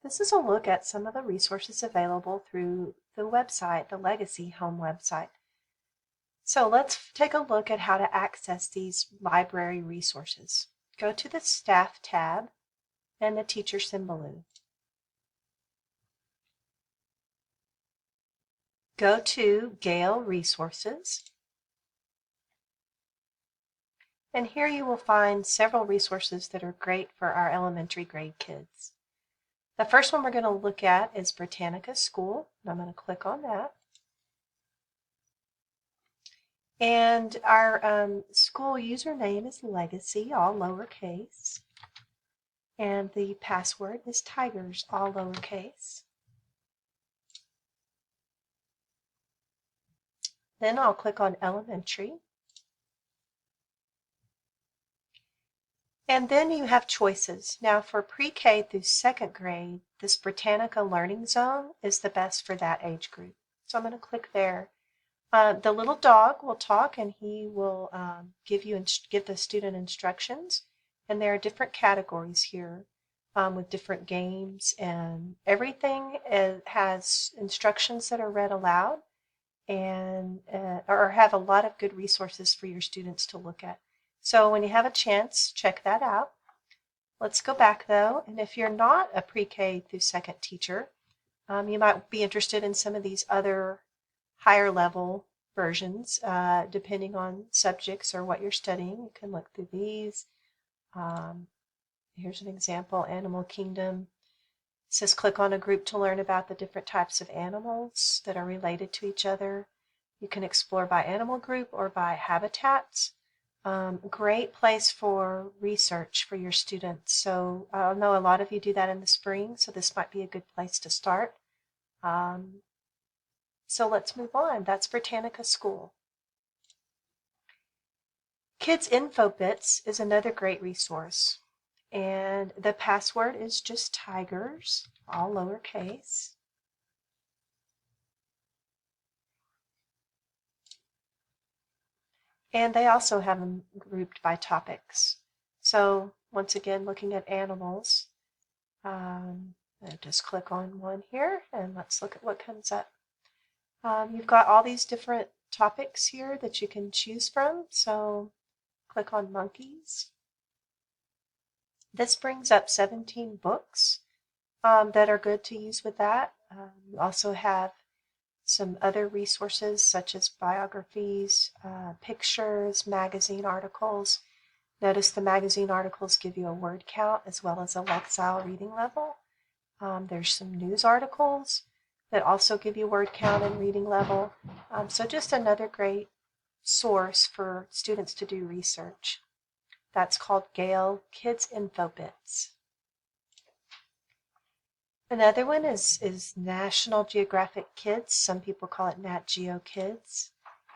This is a look at some of the resources available through the website, the Legacy Home website. So let's take a look at how to access these library resources. Go to the Staff tab and the Teacher Symbaloo. Go to Gale Resources. And here you will find several resources that are great for our elementary grade kids. The first one we're going to look at is Britannica School. I'm going to click on that. And our school username is Legacy, all lowercase. And the password is Tigers, all lowercase. Then I'll click on Elementary. And then you have choices. Now for pre-K through second grade, this Britannica Learning Zone is the best for that age group. So I'm going to click there. The little dog will talk and he will give the student instructions. And there are different categories here with different games, and everything has instructions that are read aloud and or have a lot of good resources for your students to look at. So when you have a chance, check that out. Let's go back though, and if you're not a pre-K through second teacher, you might be interested in some of these other higher level versions, depending on subjects or what you're studying. You can look through these. Here's an example, Animal Kingdom. It says click on a group to learn about the different types of animals that are related to each other. You can explore by animal group or by habitats. Great place for research for your students. So I know a lot of you do that in the spring, so this might be a good place to start. So let's move on. That's Britannica School. Kids Info Bits is another great resource. And the password is just Tigers, all lowercase. And they also have them grouped by topics. So once again, looking at animals, I'll just click on one here and let's look at what comes up. You've got all these different topics here that you can choose from. So click on monkeys. This brings up 17 books that are good to use with that. You also have some other resources such as biographies, pictures, magazine articles. Notice the magazine articles give you a word count as well as a Lexile reading level. There's some news articles that also give you word count and reading level. So just another great source for students to do research. That's called Gale Kids Info Bits. Another one is National Geographic Kids. Some people call it Nat Geo Kids.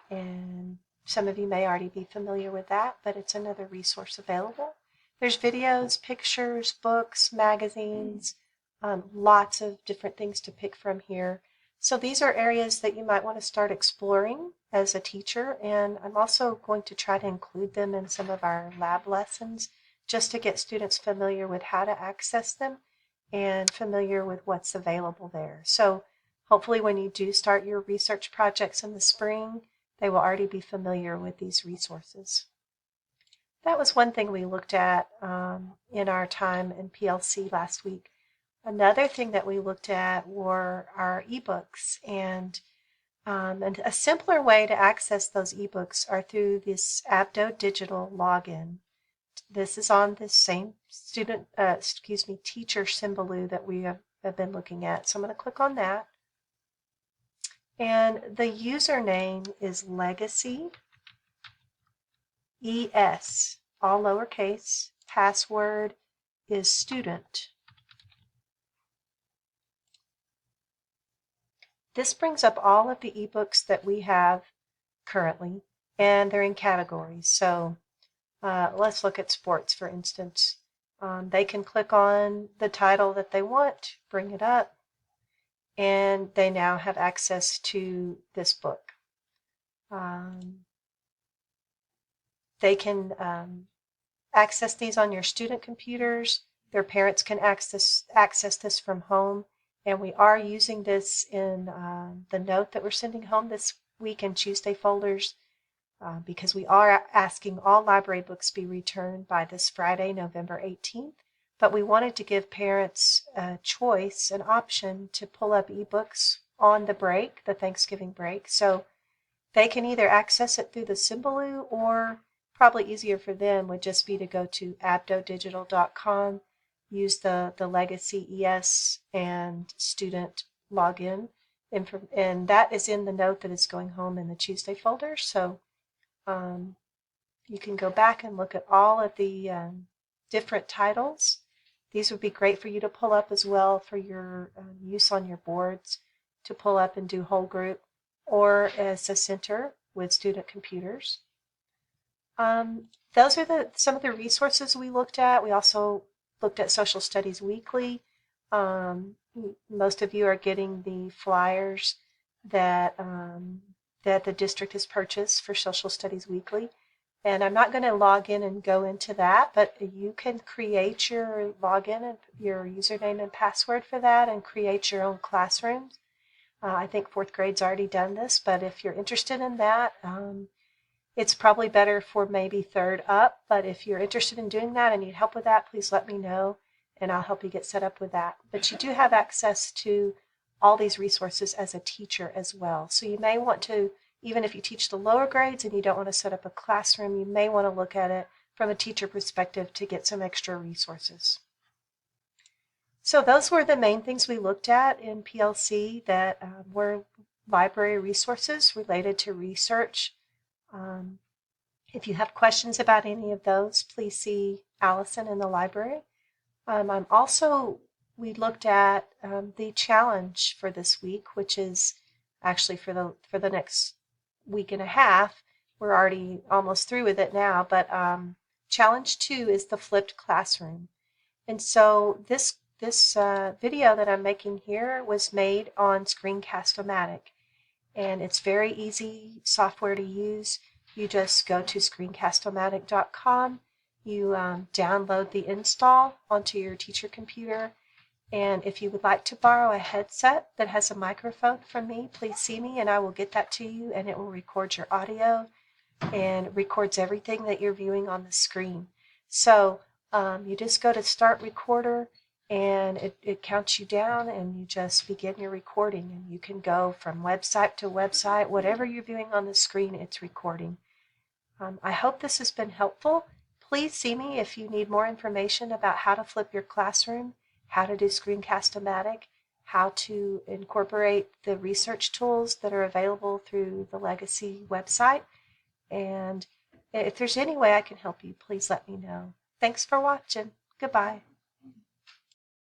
And some of you may already be familiar with that, but it's another resource available. There's videos, pictures, books, magazines, lots of different things to pick from here. So these are areas that you might want to start exploring as a teacher, and I'm also going to try to include them in some of our lab lessons just to get students familiar with how to access them and familiar with what's available there. So hopefully when you do start your research projects in the spring, they will already be familiar with these resources. That was one thing we looked at in our time in PLC last week. Another thing that we looked at were our ebooks, and a simpler way to access those ebooks are through this Abdo Digital login. This is on the same teacher Symbaloo that we have been looking at. So I'm going to click on that. And the username is Legacy ES, all lowercase. Password is student. This brings up all of the ebooks that we have currently, and they're in categories. So let's look at sports, for instance. They can click on the title that they want, bring it up, and they now have access to this book. They can access these on your student computers. Their parents can access this from home. And we are using this in the note that we're sending home this week in Tuesday folders because we are asking all library books be returned by this Friday, November 18th. But we wanted to give parents a choice, an option to pull up ebooks on the break, the Thanksgiving break. So they can either access it through the Symbaloo, or probably easier for them would just be to go to abdodigital.com, use the Legacy ES and student login, and that is in the note that is going home in the Tuesday folder. So you can go back and look at all of the different titles. These would be great for you to pull up as well for your use on your boards, to pull up and do whole group, or as a center with student computers. Those are some of the resources we looked at. We also looked at Social Studies Weekly. Most of you are getting the flyers that the district has purchased for Social Studies Weekly. And I'm not going to log in and go into that, but you can create your login and your username and password for that and create your own classrooms. I think fourth grade's already done this, but if you're interested in that, it's probably better for maybe third up. But if you're interested in doing that and need help with that, please let me know and I'll help you get set up with that. But you do have access to all these resources as a teacher as well. So you may want to, even if you teach the lower grades and you don't want to set up a classroom, you may want to look at it from a teacher perspective to get some extra resources. So those were the main things we looked at in PLC that were library resources related to research. If you have questions about any of those, please see Allison in the library. We looked at the challenge for this week, which is actually for the next week and a half. We're already almost through with it now, but challenge 2 is the flipped classroom. And so this video that I'm making here was made on Screencast-O-Matic, and it's very easy software to use. You just go to screencast-o-matic.com, you download the install onto your teacher computer, and if you would like to borrow a headset that has a microphone from me, please see me and I will get that to you, and it will record your audio and records everything that you're viewing on the screen. So you just go to Start Recorder, and it counts you down, and you just begin your recording, and you can go from website to website. Whatever you're viewing on the screen, it's recording. I hope this has been helpful. Please see me if you need more information about how to flip your classroom, how to do Screencast-O-Matic, how to incorporate the research tools that are available through the Legacy website. And if there's any way I can help you, please let me know. Thanks for watching. Goodbye.